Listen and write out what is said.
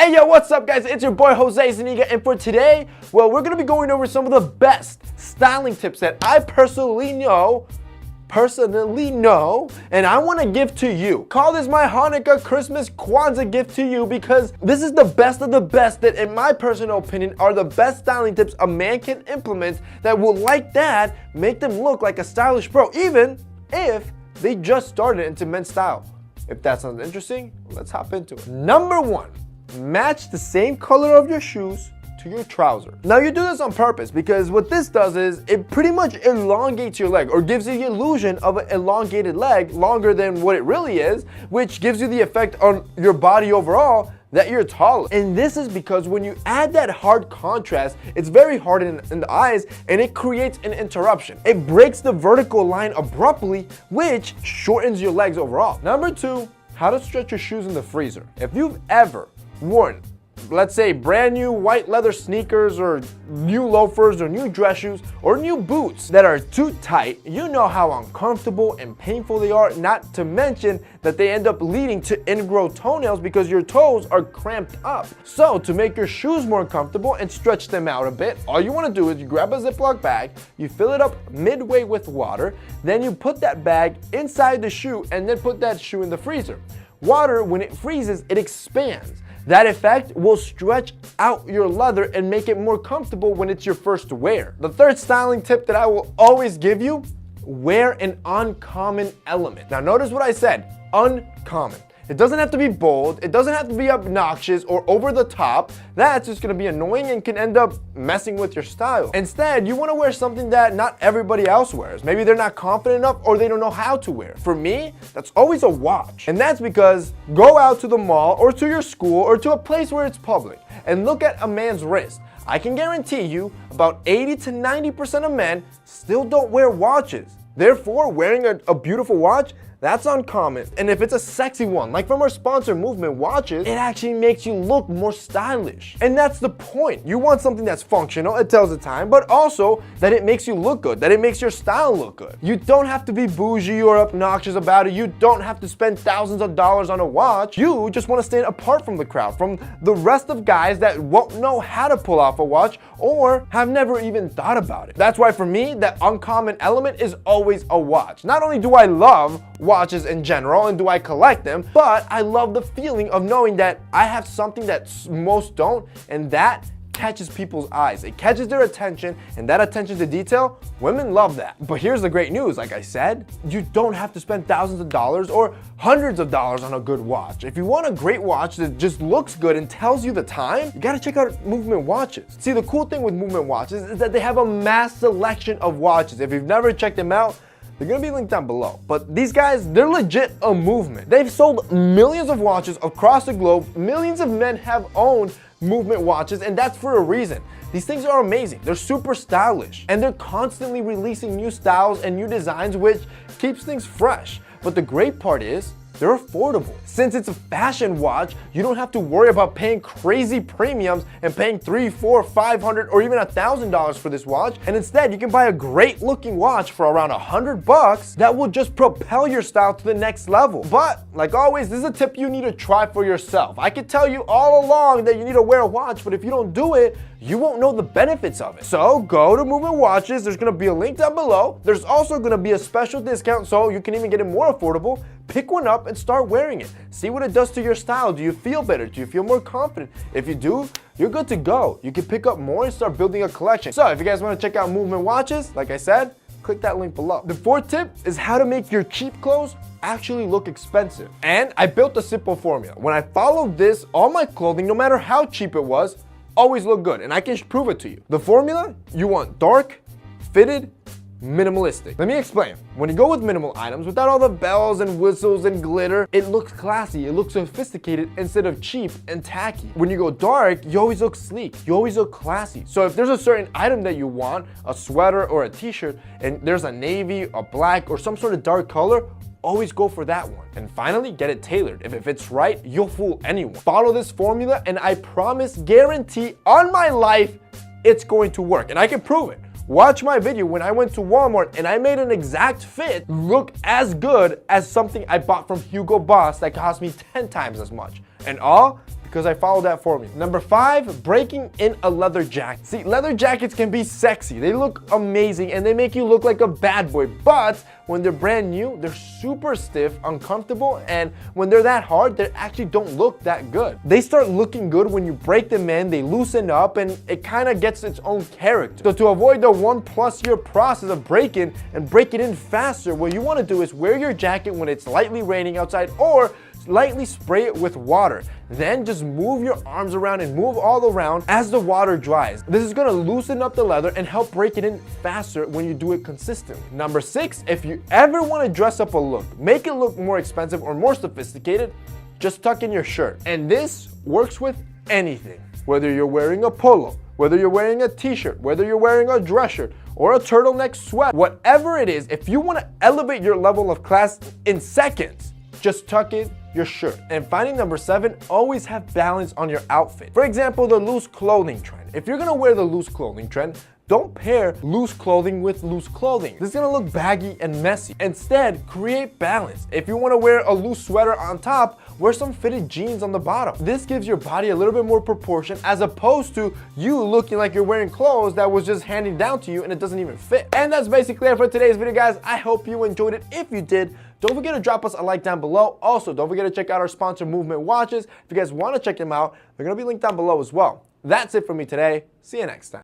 Hey yo, what's up guys? It's your boy Jose Zuniga, and for today, well, we're gonna be going over some of the best styling tips that I personally know, and I want to give to you. Call this my Hanukkah, Christmas, Kwanzaa gift to you, because this is the best of the best that, in my personal opinion, are the best styling tips a man can implement that will, like that, make them look like a stylish pro, even if they just started into men's style. If that sounds interesting, let's hop into it. Number one, match the same color of your shoes to your trousers. Now you do this on purpose because what this does is it pretty much elongates your leg, or gives you the illusion of an elongated leg longer than what it really is, which gives you the effect on your body overall that you're taller. And this is because when you add that hard contrast, it's very hard in the eyes, and it creates an interruption. It breaks the vertical line abruptly, which shortens your legs overall. Number two, how to stretch your shoes in the freezer. If you've ever worn, let's say, brand new white leather sneakers, or new loafers, or new dress shoes, or new boots that are too tight, you know how uncomfortable and painful they are, not to mention that they end up leading to ingrown toenails because your toes are cramped up. So to make your shoes more comfortable and stretch them out a bit, all you want to do is you grab a Ziploc bag, you fill it up midway with water, then you put that bag inside the shoe and then put that shoe in the freezer. Water, when it freezes, it expands. That effect will stretch out your leather and make it more comfortable when it's your first wear. The third styling tip that I will always give you, wear an uncommon element. Now notice what I said, uncommon. It doesn't have to be bold, it doesn't have to be obnoxious or over the top. That's just gonna be annoying and can end up messing with your style. Instead, you wanna wear something that not everybody else wears. Maybe they're not confident enough, or they don't know how to wear. For me, that's always a watch. And that's because go out to the mall or to your school or to a place where it's public and look at a man's wrist. I can guarantee you about 80 to 90% of men still don't wear watches. Therefore, wearing a beautiful watch, that's uncommon. And if it's a sexy one, like from our sponsor Movement Watches, it actually makes you look more stylish. And that's the point. You want something that's functional, it tells the time, but also that it makes you look good, that it makes your style look good. You don't have to be bougie or obnoxious about it. You don't have to spend thousands of dollars on a watch. You just want to stand apart from the crowd, from the rest of guys that won't know how to pull off a watch or have never even thought about it. That's why for me, that uncommon element is always a watch. Not only do I love watches in general and do I collect them, but I love the feeling of knowing that I have something that most don't, and that catches people's eyes. It catches their attention, and that attention to detail, women love that. But here's the great news, like I said, you don't have to spend thousands of dollars or hundreds of dollars on a good watch. If you want a great watch that just looks good and tells you the time, you gotta check out Movement Watches. See, the cool thing with Movement Watches is that they have a mass selection of watches. If you've never checked them out, they're gonna be linked down below. But these guys, they're legit a movement. They've sold millions of watches across the globe. Millions of men have owned Movement Watches, and that's for a reason. These things are amazing. They're super stylish, and they're constantly releasing new styles and new designs, which keeps things fresh. But the great part is, they're affordable. Since it's a fashion watch, you don't have to worry about paying crazy premiums and paying $300, $400, $500, or even $1,000 for this watch. And instead, you can buy a great looking watch for around $100 that will just propel your style to the next level. But like always, this is a tip you need to try for yourself. I could tell you all along that you need to wear a watch, but if you don't do it, you won't know the benefits of it. So go to Movement Watches. There's gonna be a link down below. There's also gonna be a special discount, so you can even get it more affordable. Pick one up and start wearing it. See what it does to your style. Do you feel better? Do you feel more confident? If you do, you're good to go. You can pick up more and start building a collection. So if you guys wanna check out Movement Watches, like I said, click that link below. The fourth tip is how to make your cheap clothes actually look expensive. And I built a simple formula. When I followed this, all my clothing, no matter how cheap it was, always look good, and I can prove it to you. The formula, you want dark, fitted, minimalistic. Let me explain. When you go with minimal items, without all the bells and whistles and glitter, it looks classy, it looks sophisticated instead of cheap and tacky. When you go dark, you always look sleek, you always look classy. So if there's a certain item that you want, a sweater or a t-shirt, and there's a navy, a black, or some sort of dark color, always go for that one. And finally, get it tailored. If it fits right, you'll fool anyone. Follow this formula, and I promise, guarantee on my life, it's going to work. And I can prove it. Watch my video when I went to Walmart and I made an exact fit look as good as something I bought from Hugo Boss that cost me 10 times as much. And all because I followed that formula. Number 5, breaking in a leather jacket. See, leather jackets can be sexy. They look amazing and they make you look like a bad boy, but when they're brand new, they're super stiff, uncomfortable, and when they're that hard, they actually don't look that good. They start looking good when you break them in, they loosen up, and it kind of gets its own character. So to avoid the 1+ year process of break-in and break it in faster, what you want to do is wear your jacket when it's lightly raining outside, or lightly spray it with water. Then just move your arms around and move all around as the water dries. This is gonna loosen up the leather and help break it in faster when you do it consistently. Number 6, if you ever wanna dress up a look, make it look more expensive or more sophisticated, just tuck in your shirt. And this works with anything. Whether you're wearing a polo, whether you're wearing a t-shirt, whether you're wearing a dress shirt, or a turtleneck sweat, whatever it is, if you wanna elevate your level of class in seconds, just tuck in your shirt. And finally, number 7, always have balance on your outfit. For example, the loose clothing trend. If you're gonna wear the loose clothing trend, don't pair loose clothing with loose clothing. This is gonna look baggy and messy. Instead, create balance. If you wanna wear a loose sweater on top, wear some fitted jeans on the bottom. This gives your body a little bit more proportion as opposed to you looking like you're wearing clothes that was just handed down to you and it doesn't even fit. And that's basically it for today's video, guys. I hope you enjoyed it. If you did, don't forget to drop us a like down below. Also, don't forget to check out our sponsor, Movement Watches. If you guys want to check them out, they're going to be linked down below as well. That's it for me today. See you next time.